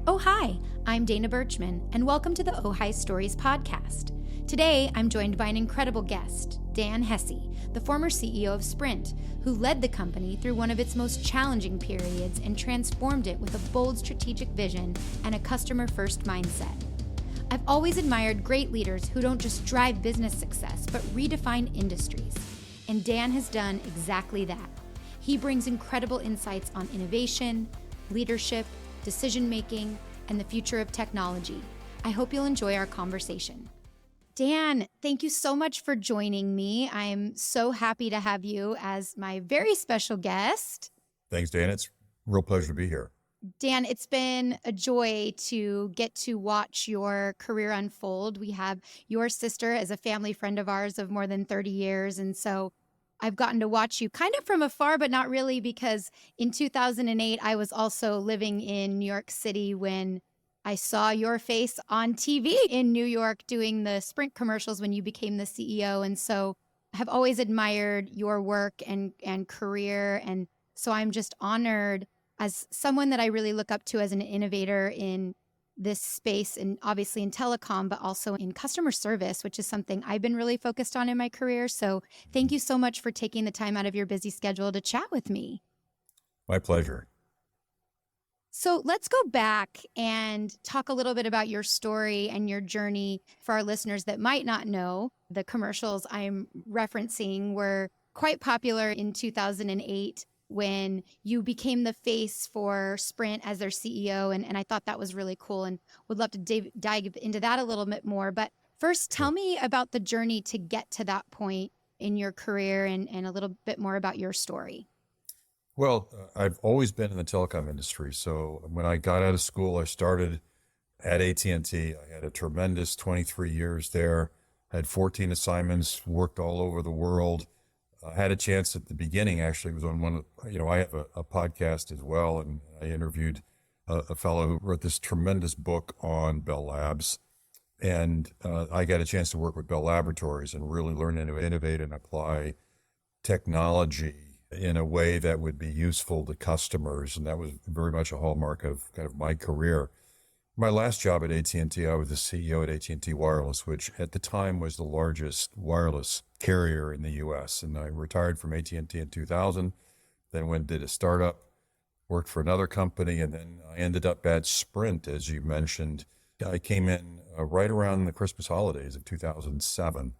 Oh, hi, I'm Dana Berchman, and welcome to the Oh Hi Stories podcast. Today, I'm joined by an incredible guest, Dan Hesse, the former CEO of Sprint, who led the company through one of its most challenging periods and transformed it with a bold strategic vision and a customer-first mindset. I've always admired great leaders who don't just drive business success, but redefine industries. And Dan has done exactly that. He brings incredible insights on innovation, leadership, decision-making, and the future of technology. I hope you'll enjoy our conversation. Dan, thank you so much for joining me. I'm so happy to have you as my very special guest. Thanks, Dan. It's a real pleasure to be here. Dan, it's been a joy to get to watch your career unfold. We have your sister as a family friend of ours of more than 30 years, and so I've gotten to watch you kind of from afar, but not really, because in 2008, I was also living in New York City when I saw your face on TV in New York doing the Sprint commercials when you became the CEO. And so I have always admired your work and career. And so I'm just honored as someone that I really look up to as an innovator in this space, and obviously in telecom, but also in customer service, which is something I've been really focused on in my career. So thank you so much for taking the time out of your busy schedule to chat with me. My pleasure. So let's go back and talk a little bit about your story and your journey for our listeners that might not know. The commercials I'm referencing were quite popular in 2008 when you became the face for Sprint as their CEO. And I thought that was really cool and would love to dive into that a little bit more. But first, tell me about the journey to get to that point in your career and a little bit more about your story. Well, I've always been in the telecom industry. So when I got out of school, I started at AT&T. I had a tremendous 23 years there, had 14 assignments, worked all over the world. I had a chance at the beginning, actually, was on one of, I have a podcast as well, and I interviewed a fellow who wrote this tremendous book on Bell Labs. And I got a chance to work with Bell Laboratories and really learn to innovate and apply technology in a way that would be useful to customers. And that was very much a hallmark of kind of my career. My last job at AT&T, I was the CEO at AT&T Wireless, which at the time was the largest wireless carrier in the U.S. And I retired from AT&T in 2000, then did a startup, worked for another company, and then I ended up at Sprint, as you mentioned. I came in right around the Christmas holidays of 2007,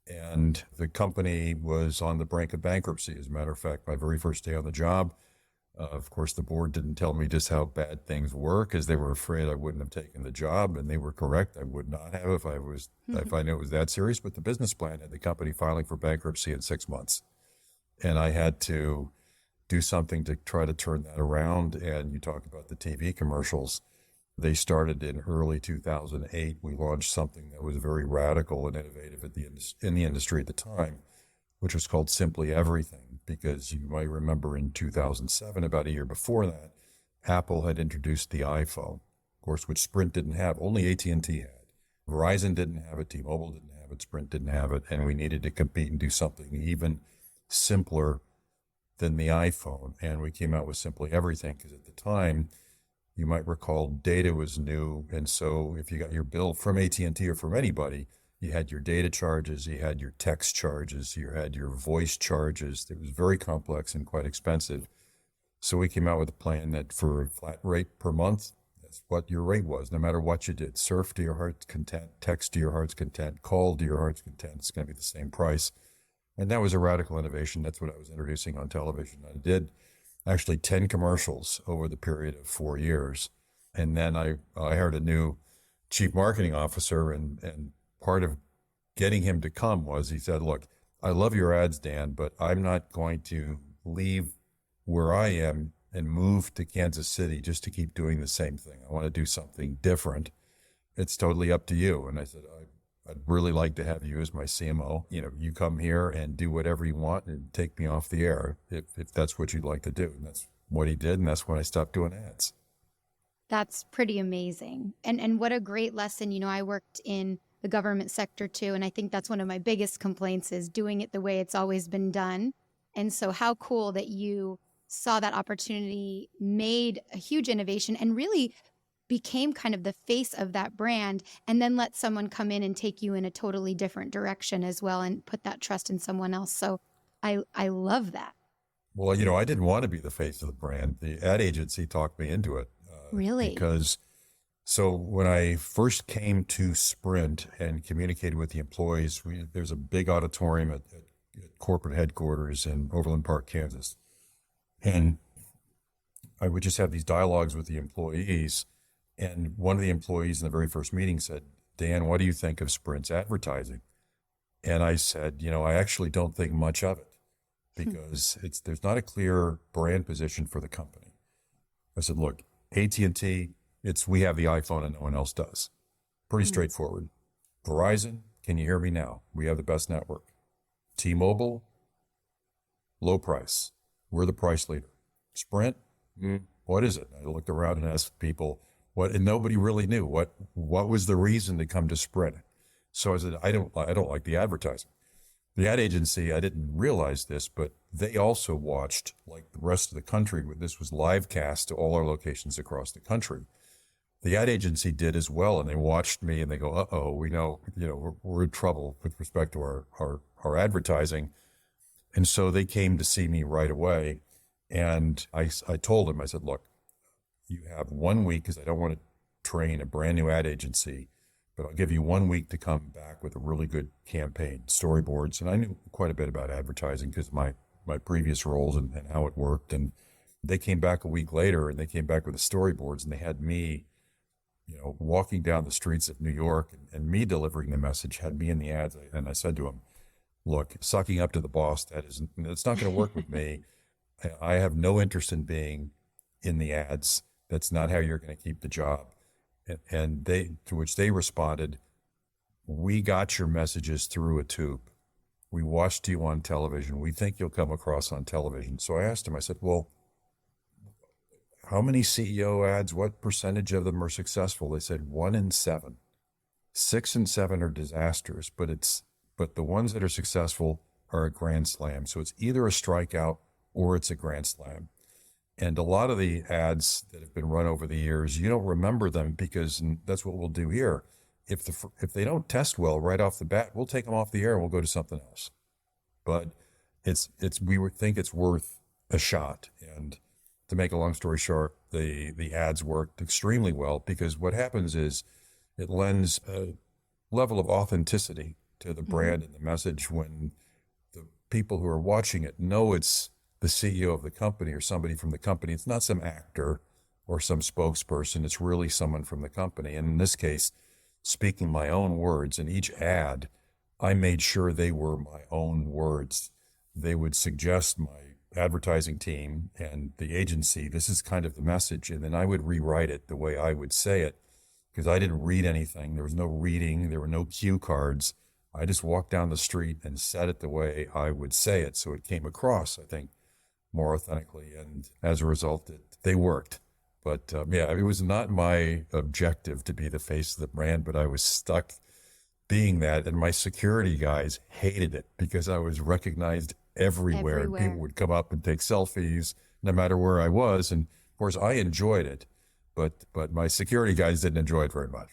and the company was on the brink of bankruptcy. As a matter of fact, my very first day on the job, of course, the board didn't tell me just how bad things were because they were afraid I wouldn't have taken the job, and they were correct. I would not have if I knew it was that serious. But the business plan had the company filing for bankruptcy in 6 months, and I had to do something to try to turn that around. And you talk about the TV commercials. They started in early 2008. We launched something that was very radical and innovative in the industry at the time, which was called Simply Everything, because you might remember in 2007, about a year before that, Apple had introduced the iPhone, of course, which Sprint didn't have. Only AT&T had. Verizon didn't have it. T-Mobile didn't have it. Sprint didn't have it. And we needed to compete and do something even simpler than the iPhone. And we came out with Simply Everything because at the time, you might recall, data was new. And so if you got your bill from AT&T or from anybody, you had your data charges, you had your text charges, you had your voice charges. It was very complex and quite expensive. So we came out with a plan that for a flat rate per month, that's what your rate was, no matter what you did. Surf to your heart's content, text to your heart's content, call to your heart's content. It's going to be the same price. And that was a radical innovation. That's what I was introducing on television. I did actually 10 commercials over the period of 4 years. And then I hired a new chief marketing officer, and part of getting him to come was he said, look, I love your ads, Dan, but I'm not going to leave where I am and move to Kansas City just to keep doing the same thing. I want to do something different. It's totally up to you. And I said, I'd really like to have you as my CMO. You come here and do whatever you want and take me off the air if that's what you'd like to do. And that's what he did. And that's when I stopped doing ads. That's pretty amazing. And what a great lesson. I worked in the government sector too. And I think that's one of my biggest complaints is doing it the way it's always been done. And so how cool that you saw that opportunity, made a huge innovation, and really became kind of the face of that brand, and then let someone come in and take you in a totally different direction as well and put that trust in someone else. So I love that. Well, I didn't want to be the face of the brand. The ad agency talked me into it Really? because so when I first came to Sprint and communicated with the employees, there's a big auditorium at corporate headquarters in Overland Park, Kansas. And I would just have these dialogues with the employees. And one of the employees in the very first meeting said, Dan, what do you think of Sprint's advertising? And I said, I actually don't think much of it because there's not a clear brand position for the company. I said, look, AT&T, we have the iPhone and no one else does. Pretty straightforward. Verizon, can you hear me now? We have the best network. T-Mobile, low price. We're the price leader. Sprint, what is it? I looked around and asked people and nobody really knew what was the reason to come to Sprint. So I said, I don't like the advertising. The ad agency, I didn't realize this, but they also watched, like the rest of the country. This was live cast to all our locations across the country. The ad agency did as well, and they watched me and they go, uh-oh, we know, we're in trouble with respect to our advertising. And so they came to see me right away. And I told them, I said, look, you have 1 week, because I don't want to train a brand new ad agency, but I'll give you 1 week to come back with a really good campaign, storyboards. And I knew quite a bit about advertising because my previous roles and how it worked. And they came back a week later and they came back with the storyboards, and they had me, walking down the streets of New York, and me delivering the message, had me in the ads. And I said to them, look, sucking up to the boss, it's not going to work with me. I have no interest in being in the ads. That's not how you're going to keep the job. And to which they responded, we got your messages through a tube. We watched you on television. We think you'll come across on television. So I asked him, I said, well, how many CEO ads, what percentage of them are successful? They said 1 in 7. 6 and 7 are disasters, but the ones that are successful are a grand slam. So it's either a strikeout or it's a grand slam. And a lot of the ads that have been run over the years, you don't remember them because that's what we'll do here. If they don't test well right off the bat, we'll take them off the air and we'll go to something else. But we would think it's worth a shot. And to make a long story short, the ads worked extremely well because what happens is it lends a level of authenticity to the brand and the message when the people who are watching it know it's the CEO of the company or somebody from the company. It's not some actor or some spokesperson. It's really someone from the company. And in this case, speaking my own words in each ad, I made sure they were my own words. They would suggest my advertising team and the agency, this is kind of the message. And then I would rewrite it the way I would say it because I didn't read anything. There was no reading. There were no cue cards. I just walked down the street and said it the way I would say it. So it came across, I think, more authentically. And as a result, they worked. But it was not my objective to be the face of the brand, but I was stuck being that. And my security guys hated it because I was recognized everywhere. And people would come up and take selfies no matter where I was. And of course, I enjoyed it, but my security guys didn't enjoy it very much.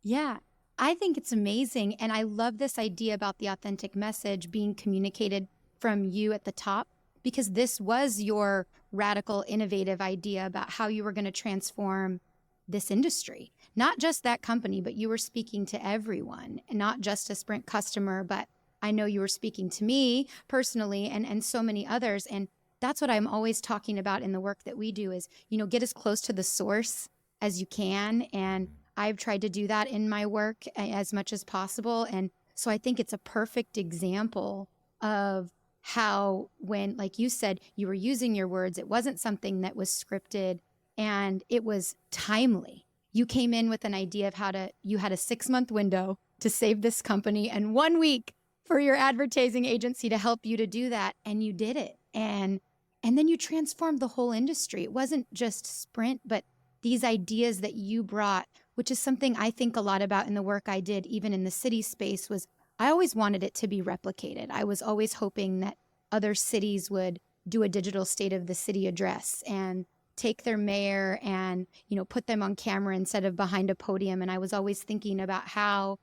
Yeah, I think it's amazing. And I love this idea about the authentic message being communicated from you at the top, because this was your radical, innovative idea about how you were going to transform this industry. Not just that company, but you were speaking to everyone, and not just a Sprint customer, but I know you were speaking to me personally and so many others. And that's what I'm always talking about in the work that we do is, get as close to the source as you can. And I've tried to do that in my work as much as possible. And so I think it's a perfect example of how when, like you said, you were using your words, it wasn't something that was scripted and it was timely. You came in with an idea of you had a 6-month window to save this company and 1 week for your advertising agency to help you to do that. And you did it. And then you transformed the whole industry. It wasn't just Sprint, but these ideas that you brought, which is something I think a lot about in the work I did, even in the city space, was I always wanted it to be replicated. I was always hoping that other cities would do a digital state of the city address and take their mayor and, put them on camera instead of behind a podium. And I was always thinking about how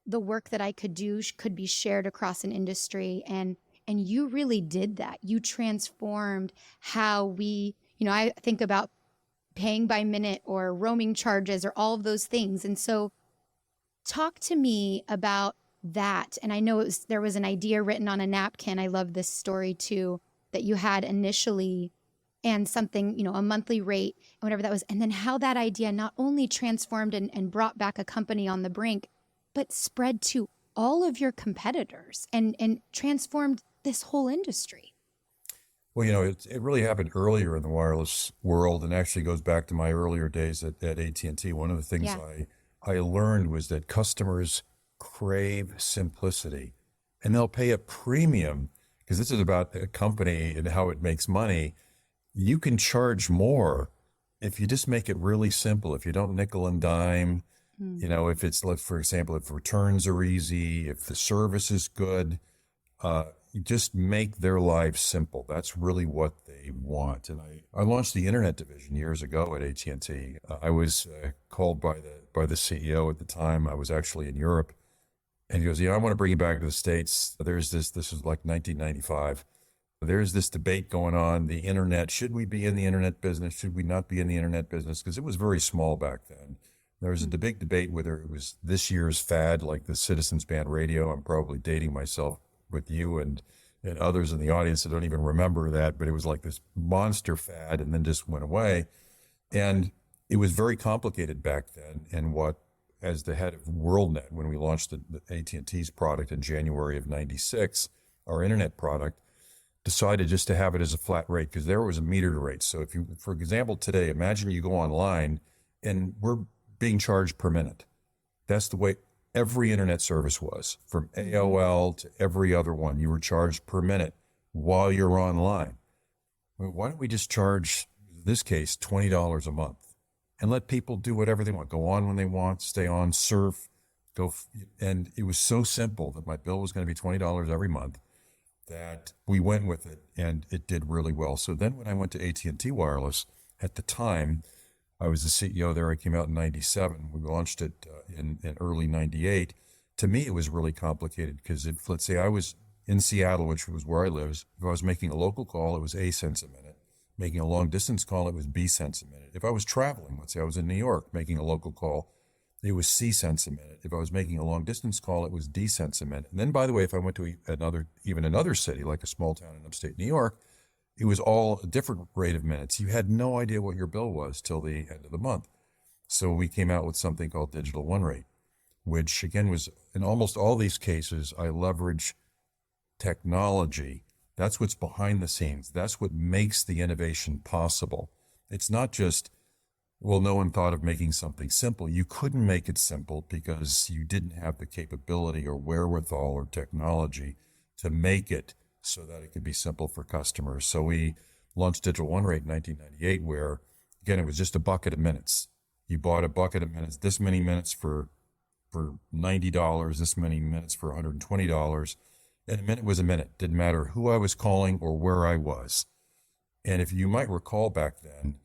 the work that I could do could be shared across an industry. And you really did that. You transformed how we, I think about paying by minute or roaming charges or all of those things. And so talk to me about that. And I know there was an idea written on a napkin. I love this story too, that you had initially, and something, a monthly rate, whatever that was. And then how that idea not only transformed and brought back a company on the brink, but spread to all of your competitors and transformed this whole industry. Well, it really happened earlier in the wireless world, and actually goes back to my earlier days at AT&T. One of the things Yeah. I learned was that customers crave simplicity, and they'll pay a premium, because this is about a company and how it makes money. You can charge more if you just make it really simple. If you don't nickel and dime, if it's, like, for example, if returns are easy, if the service is good, you just make their lives simple. That's really what they want. And I launched the internet division years ago at AT&T. I was called by the CEO at the time. I was actually in Europe, and he goes, I want to bring you back to the States. This was like 1995. There's this debate going on, the internet. Should we be in the internet business? Should we not be in the internet business? Because it was very small back then. There was a big debate whether it was this year's fad, like the Citizens Band radio. I'm probably dating myself with you and others in the audience that don't even remember that, but it was like this monster fad and then just went away. And it was very complicated back then. And as the head of WorldNet, when we launched the AT&T's product in January of 96, our internet product, decided just to have it as a flat rate, because there was a metered rate. So if you, for example, today, imagine you go online and we're being charged per minute. That's the way every internet service was, from AOL to every other one. You were charged per minute while you're online. Well, why don't we just charge, in this case, $20 a month, and let people do whatever they want, go on when they want, stay on, surf, and it was so simple that my bill was going to be $20 every month, that we went with it, and it did really well. So then when I went to AT&T Wireless, at the time, I was the CEO there. I came out in 97. We launched it in early 98. To me, it was really complicated, because if, let's say I was in Seattle, which was where I lived, if I was making a local call, it was A cents a minute. Making a long distance call, it was B cents a minute. If I was traveling, let's say I was in New York making a local call, it was C cents a minute. If I was making a long distance call, it was D cents a minute. And then, by the way, if I went to another city, like a small town in upstate New York, it was all a different rate of minutes. You had no idea what your bill was till the end of the month. So we came out with something called Digital One Rate, which again was, in almost all these cases, I leverage technology. That's what's behind the scenes. That's what makes the innovation possible. It's not just, well, no one thought of making something simple. You couldn't make it simple because you didn't have the capability or wherewithal or technology to make it so that it could be simple for customers. So we launched Digital One Rate in 1998, where, again, it was just a bucket of minutes. You bought a bucket of minutes, this many minutes for $90, this many minutes for $120, and a minute was a minute. Didn't matter who I was calling or where I was. And if you might recall back then,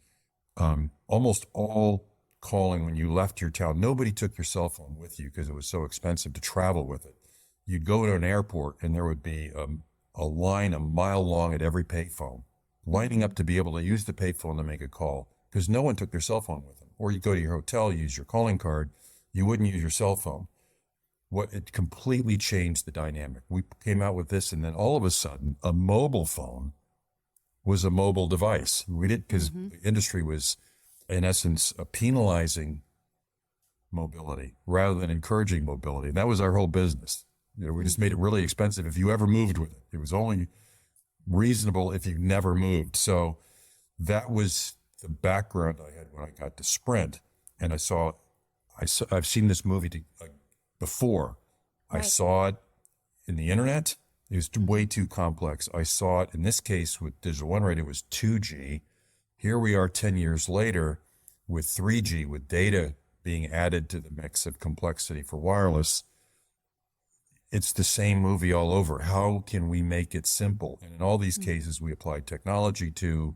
almost all calling when you left your town, nobody took your cell phone with you because it was so expensive to travel with it. You'd go to an airport and there would be a line a mile long at every payphone, lining up to be able to use the payphone to make a call, because no one took their cell phone with them. Or you go to your hotel, use your calling card, you wouldn't use your cell phone. It completely changed the dynamic. We came out with this, and then all of a sudden, a mobile phone was a mobile device. We did, because the industry was, in essence, penalizing mobility rather than encouraging mobility. And that was our whole business. We just made it really expensive if you ever moved with it. It was only reasonable if you never moved. So that was the background I had when I got to Sprint. And I've seen this movie before. Right. I saw it in the internet. It was way too complex. I saw it, in this case, with Digital One Rate, it was 2G. Here we are 10 years later with 3G, with data being added to the mix of complexity for wireless. It's the same movie all over. How can we make it simple? And in all these cases, we applied technology to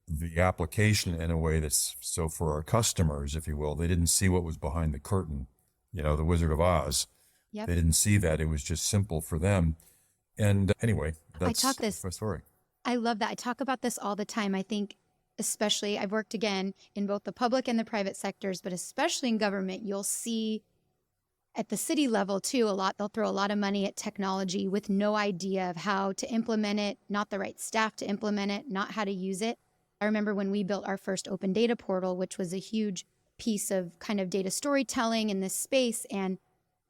the application in a way that's so for our customers, if you will, they didn't see what was behind the curtain, the Wizard of Oz. Yep. They didn't see that. It was just simple for them. And anyway, I talk that's this, my story. I love that. I talk about this all the time. I think, especially, I've worked again in both the public and the private sectors, but especially in government, you'll see at the city level too, they'll throw a lot of money at technology with no idea of how to implement it, not the right staff to implement it, not how to use it. I remember when we built our first open data portal, which was a huge piece of kind of data storytelling in this space. And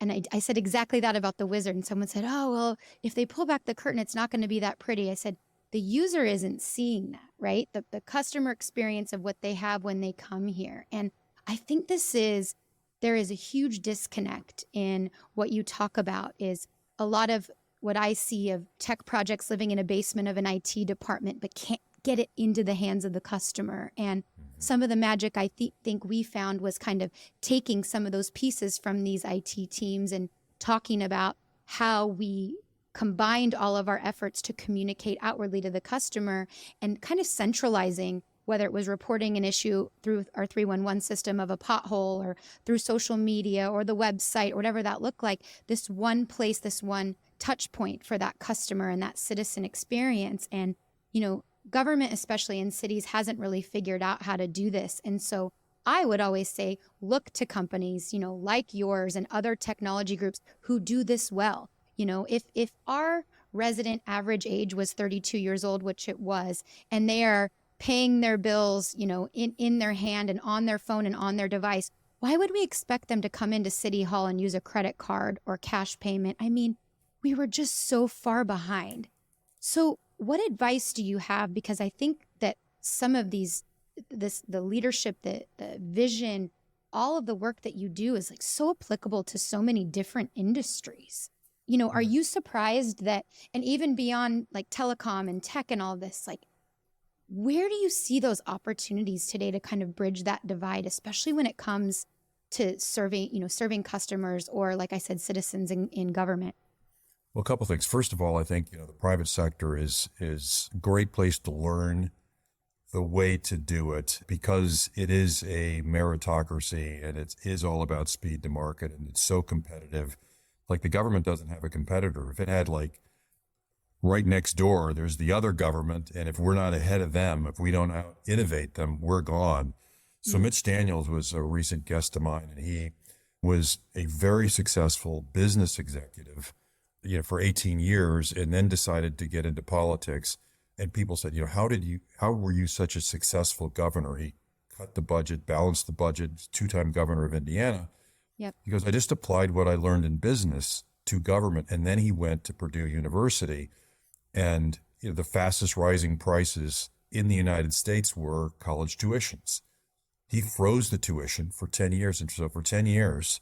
I said exactly that about the wizard. And someone said, oh, well, if they pull back the curtain, it's not going to be that pretty. I said, the user isn't seeing that, right? The customer experience of what they have when they come here. And I think there is a huge disconnect in what you talk about is a lot of what I see of tech projects living in a basement of an IT department, but can't get it into the hands of the customer. And some of the magic I think we found was kind of taking some of those pieces from these IT teams and talking about how we combined all of our efforts to communicate outwardly to the customer and kind of centralizing, whether it was reporting an issue through our 311 system of a pothole or through social media or the website or whatever that looked like, this one place, this one touch point for that customer and that citizen experience. And, government, especially in cities, hasn't really figured out how to do this. And so I would always say, look to companies, like yours and other technology groups who do this well. If our resident average age was 32 years old, which it was, and they are paying their bills, in their hand and on their phone and on their device, why would we expect them to come into City Hall and use a credit card or cash payment? I mean, we were just so far behind. So what advice do you have? Because I think that some of the leadership, the vision, all of the work that you do is like so applicable to so many different industries. Are you surprised that, and even beyond like telecom and tech and all this, like, where do you see those opportunities today to kind of bridge that divide, especially when it comes to serving customers or, like I said, citizens in government? Well, a couple things. First of all, I think the private sector is a great place to learn the way to do it because it is a meritocracy and it is all about speed to market and it's so competitive. Like the government doesn't have a competitor. If it had like right next door, there's the other government, and if we're not ahead of them, if we don't out innovate them, we're gone. So Mitch Daniels was a recent guest of mine, and he was a very successful business executive for 18 years and then decided to get into politics. And people said, how were you such a successful governor? He cut the budget, balanced the budget, two-time governor of Indiana. Yep. He goes, I just applied what I learned in business to government. And then he went to Purdue University and the fastest rising prices in the United States were college tuitions. He froze the tuition for 10 years. And so for 10 years,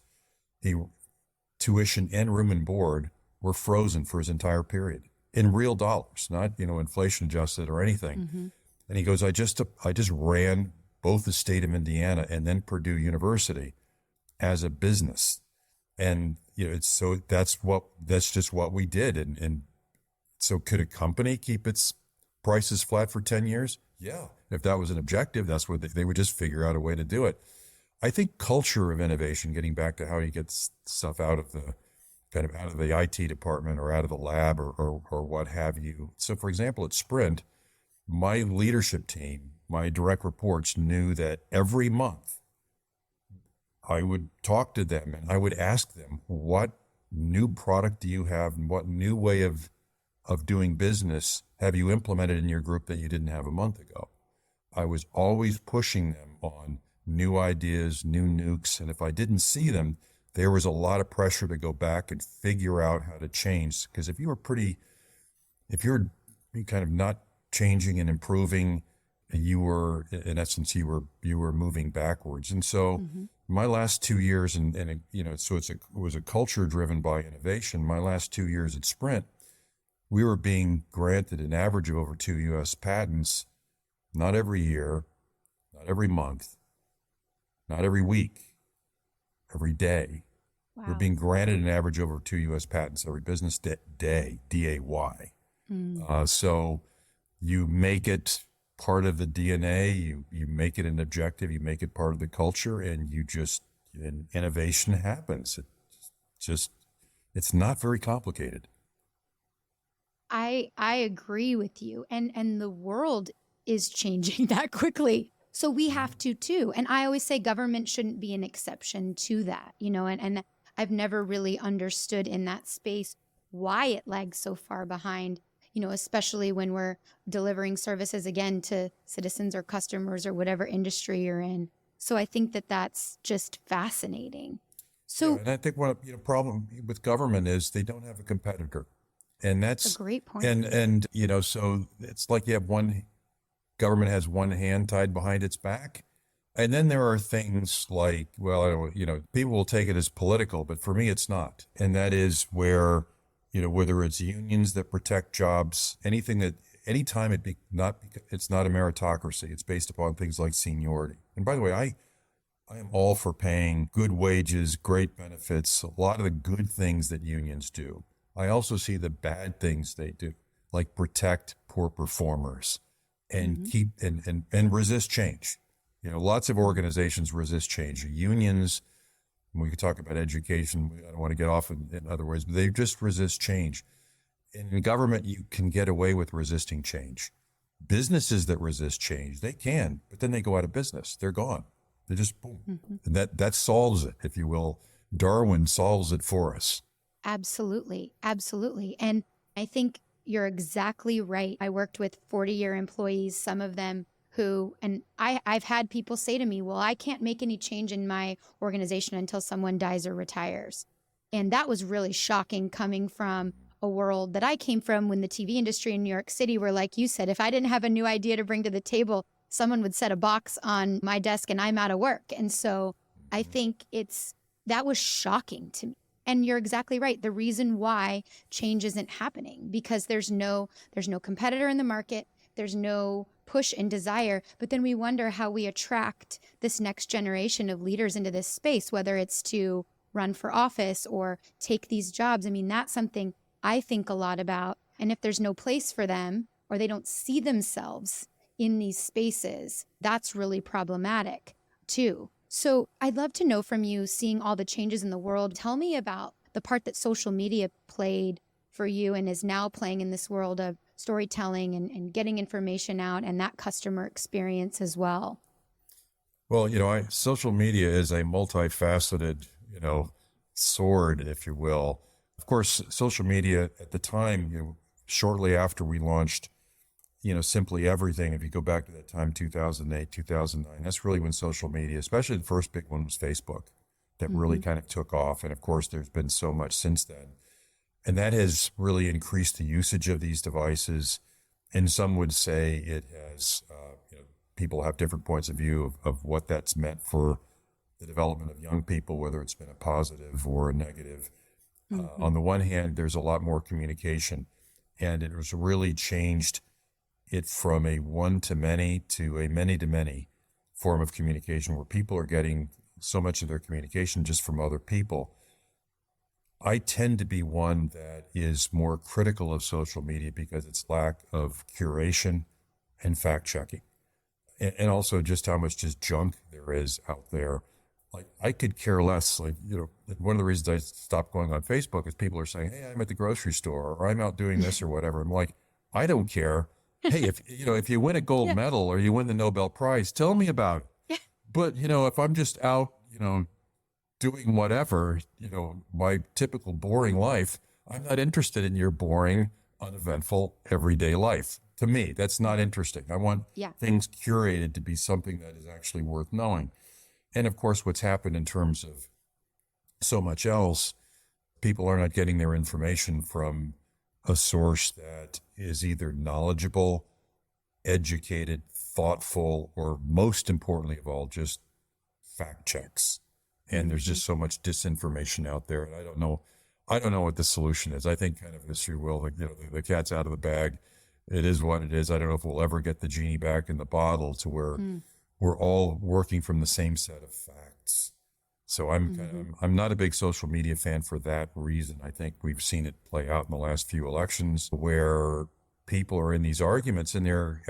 tuition and room and board were frozen for his entire period in real dollars, not, inflation adjusted or anything. Mm-hmm. And he goes, I just ran both the state of Indiana and then Purdue University as a business. And, that's just what we did. And so could a company keep its prices flat for 10 years? Yeah. If that was an objective, that's what they would just figure out a way to do it. I think culture of innovation, getting back to how you get stuff out of the IT department or out of the lab or what have you. So for example, at Sprint, my leadership team, my direct reports knew that every month I would talk to them and I would ask them, what new product do you have and what new way of doing business have you implemented in your group that you didn't have a month ago? I was always pushing them on new ideas, new nukes. And if I didn't see them, there was a lot of pressure to go back and figure out how to change. Because if you're kind of not changing and improving, you were, in essence, you were moving backwards. And so my last 2 years, so it was a culture driven by innovation. My last 2 years at Sprint, we were being granted an average of over 2 U.S. patents, not every year, not every month, not every week, every day. Wow. We're being granted an average over 2 U.S. patents every business day, D-A-Y. So you make it, part of the DNA. You make it an objective, you make it part of the culture, and and innovation happens. Just, it's not very complicated. I agree with you. And the world is changing that quickly. So we have to too. And I always say government shouldn't be an exception to that, and I've never really understood in that space why it lags so far behind, especially when we're delivering services again to citizens or customers or whatever industry you're in. So I think that that's just fascinating. Yeah, So and I think one problem with government is they don't have a competitor, and it's a that's great point. so it's like you have one government has one hand tied behind its back. And then there are things like, well, I don't, people will take it as political, but for me, it's not. And that is where, whether it's unions that protect jobs, anytime it's not a meritocracy. It's based upon things like seniority. And by the way, I am all for paying good wages, great benefits, a lot of the good things that unions do. I also see the bad things they do, like protect poor performers and Mm-hmm. keep and resist change. Lots of organizations resist change. Unions, we could talk about education. I don't want to get off in other ways, but they just resist change. In government, you can get away with resisting change. Businesses that resist change, they can, but then they go out of business. They're gone. They just boom. Mm-hmm. And that solves it, if you will. Darwin solves it for us. Absolutely. Absolutely. And I think you're exactly right. I worked with 40-year employees, some of them and I've had people say to me, well, I can't make any change in my organization until someone dies or retires. And that was really shocking coming from a world that I came from when the TV industry in New York City were, like you said, if I didn't have a new idea to bring to the table, someone would set a box on my desk and I'm out of work. And so I think that was shocking to me. And you're exactly right. The reason why change isn't happening because there's no competitor in the market. There's no push and desire. But then we wonder how we attract this next generation of leaders into this space, whether it's to run for office or take these jobs. I mean, that's something I think a lot about. And if there's no place for them or they don't see themselves in these spaces, that's really problematic too. So I'd love to know from you, seeing all the changes in the world, tell me about the part that social media played for you and is now playing in this world of storytelling and getting information out and that customer experience as well. Well, social media is a multifaceted, sword, if you will. Of course, social media at the time, shortly after we launched, Simply Everything, if you go back to that time, 2008, 2009, that's really when social media, especially the first big one was Facebook, that really Mm-hmm. kind of took off. And of course, there's been so much since then. And that has really increased the usage of these devices. And some would say it has, people have different points of view of what that's meant for the development of young people, whether it's been a positive or a negative. Mm-hmm. On the one hand, there's a lot more communication, and it has really changed it from a one to many to a many to many form of communication where people are getting so much of their communication just from other people. I tend to be one that is more critical of social media because its lack of curation and fact checking, and also just how much just junk there is out there. Like, I could care less. Like, one of the reasons I stopped going on Facebook is people are saying, "Hey, I'm at the grocery store," or "I'm out doing this," or whatever. I'm like, I don't care. Hey, if you win a gold Yeah. medal or you win the Nobel Prize, tell me about it. Yeah. But if I'm just out, doing whatever, my typical boring life, I'm not interested in your boring, uneventful, everyday life. To me, that's not interesting. I want Yeah. things curated to be something that is actually worth knowing. And of course, what's happened in terms of so much else, people are not getting their information from a source that is either knowledgeable, educated, thoughtful, or most importantly of all, just fact checks. And there's Mm-hmm. just so much disinformation out there. And I don't know what the solution is. I think kind of history will, like, the cat's out of the bag. It is what it is. I don't know if we'll ever get the genie back in the bottle to where Mm-hmm. we're all working from the same set of facts. So I'm not a big social media fan for that reason. I think we've seen it play out in the last few elections where people are in these arguments and they're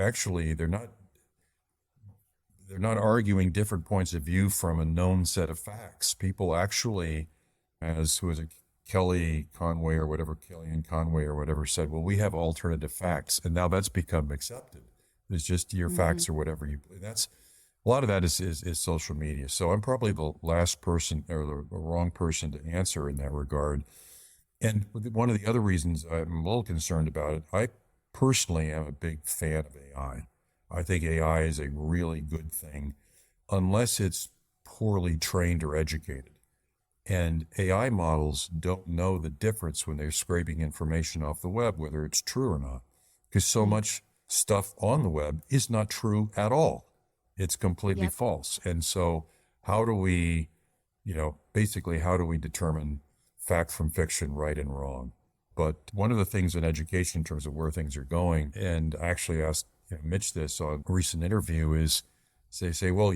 they're not arguing different points of view from a known set of facts. People actually, as who was it, Kelly Conway or whatever, Kellyanne Conway or whatever said, well, we have alternative facts. And now that's become accepted. It's just your Mm-hmm. facts or whatever you believe. That's a lot of that is social media. So I'm probably the last person or the wrong person to answer in that regard. And one of the other reasons I'm a little concerned about it, I personally am a big fan of AI. I think AI is a really good thing, unless it's poorly trained or educated. And AI models don't know the difference when they're scraping information off the web, whether it's true or not, because so Mm. much stuff on the web is not true at all. It's completely Yep. false. And so, how do we, basically, how do we determine fact from fiction, right and wrong? But one of the things in education, in terms of where things are going, and I actually asked Mitch this on a recent interview, is they say, well,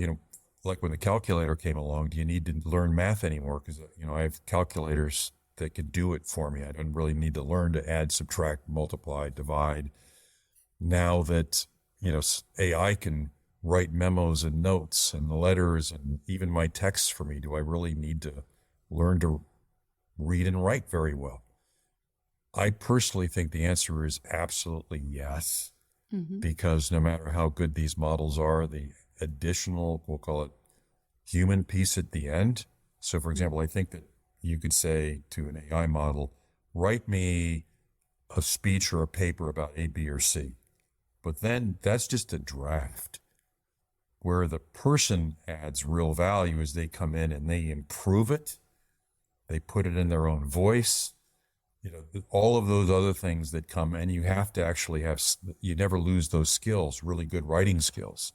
like when the calculator came along, do you need to learn math anymore? Because, I have calculators that could do it for me. I don't really need to learn to add, subtract, multiply, divide. Now that, AI can write memos and notes and letters and even my texts for me, do I really need to learn to read and write very well? I personally think the answer is absolutely yes, Mm-hmm. because no matter how good these models are, the additional, we'll call it human piece at the end. So, for example, I think that you could say to an AI model, write me a speech or a paper about A, B, or C. But then that's just a draft. Where the person adds real value is they come in and they improve it. They put it in their own voice. All of those other things that come, and you have to actually you never lose those skills, really good writing skills.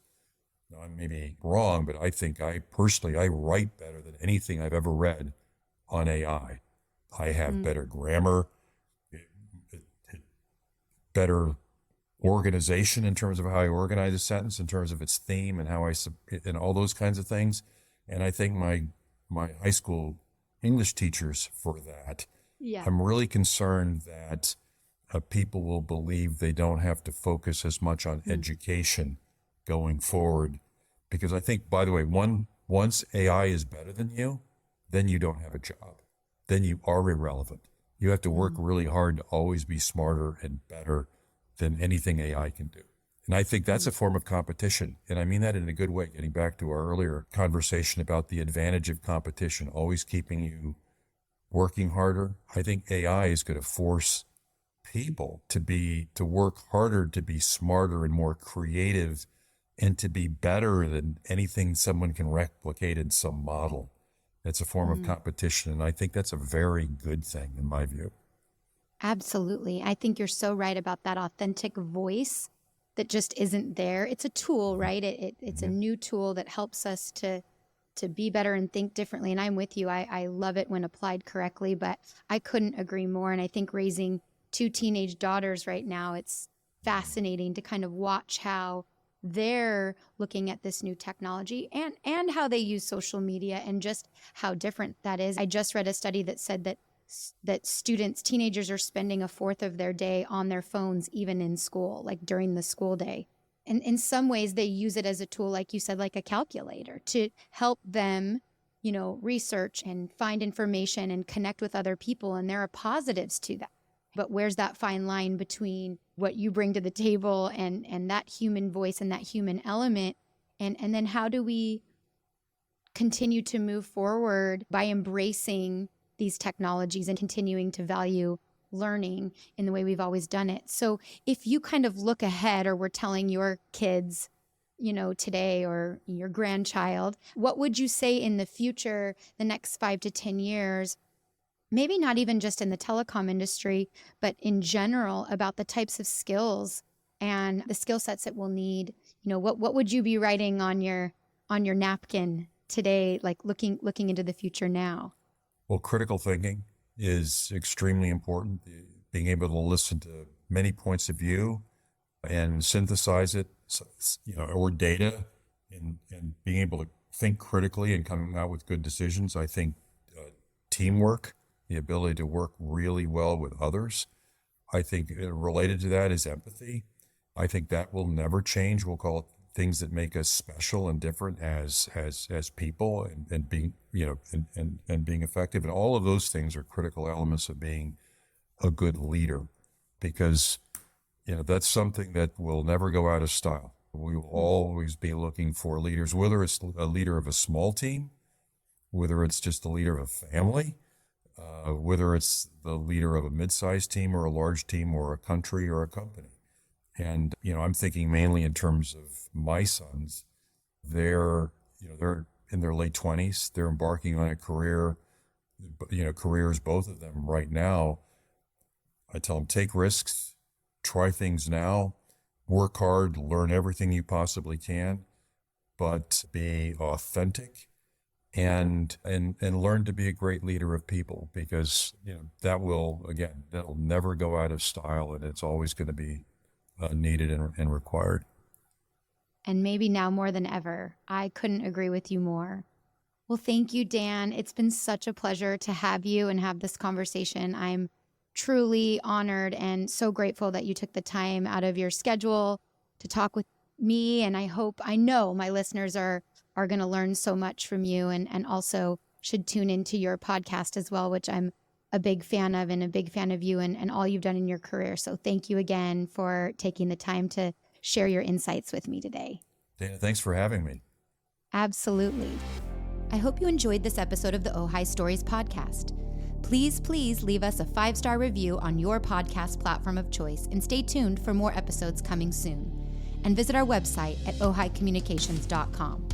Now, I may be wrong, but I think I write better than anything I've ever read on AI. I have Mm. better grammar, better organization in terms of how I organize a sentence, in terms of its theme and and all those kinds of things. And I think my high school English teachers for that. Yeah. I'm really concerned that people will believe they don't have to focus as much on Mm. education going forward. Because I think, by the way, once AI is better than you, then you don't have a job. Then you are irrelevant. You have to work Mm. really hard to always be smarter and better than anything AI can do. And I think that's Mm. a form of competition. And I mean that in a good way, getting back to our earlier conversation about the advantage of competition, always keeping you working harder. I think AI is going to force people to work harder, to be smarter and more creative, and to be better than anything someone can replicate in some model. It's a form of Mm. competition, and I think that's a very good thing in my view. Absolutely. I think you're so right about that authentic voice that just isn't there. It's a tool, right? It's a Mhm. new tool that helps us to be better and think differently. And I'm with you. I love it when applied correctly, but I couldn't agree more. And I think raising two teenage daughters right now, it's fascinating to kind of watch how they're looking at this new technology and how they use social media and just how different that is. I just read a study that said that teenagers are spending a fourth of their day on their phones, even in school, like during the school day. And in some ways, they use it as a tool, like you said, like a calculator to help them, research and find information and connect with other people. And there are positives to that. But where's that fine line between what you bring to the table and that human voice and that human element? And then how do we continue to move forward by embracing these technologies and continuing to value learning in the way we've always done it? So if you kind of look ahead, or we're telling your kids, today, or your grandchild, what would you say in the future, the next 5 to 10 years, maybe not even just in the telecom industry, but in general, about the types of skills and the skill sets that we'll need? What would you be writing on your napkin today, like looking into the future now? Well, critical thinking is extremely important. Being able to listen to many points of view and synthesize it, or data, and being able to think critically and coming out with good decisions. I think teamwork, the ability to work really well with others. I think related to that is empathy. I think that will never change. We'll call it things that make us special and different as people, and being, and being effective. And all of those things are critical elements of being a good leader, because, that's something that will never go out of style. We will always be looking for leaders, whether it's a leader of a small team, whether it's just the leader of a family, whether it's the leader of a mid-sized team or a large team or a country or a company. And, I'm thinking mainly in terms of my sons. They're in their late 20s. They're embarking on a career, careers, both of them right now. I tell them, take risks, try things now, work hard, learn everything you possibly can, but be authentic and learn to be a great leader of people, because, that'll never go out of style, and it's always going to be needed and required. And maybe now more than ever. I couldn't agree with you more. Well, thank you, Dan. It's been such a pleasure to have you and have this conversation. I'm truly honored and so grateful that you took the time out of your schedule to talk with me. And I know my listeners are going to learn so much from you, and also should tune into your podcast as well, which I'm a big fan of, and a big fan of you and all you've done in your career. So thank you again for taking the time to share your insights with me today. Dana, thanks for having me. Absolutely. I hope you enjoyed this episode of the Ojai Stories podcast. Please leave us a 5-star review on your podcast platform of choice, and stay tuned for more episodes coming soon. And visit our website at ohaicommunications.com.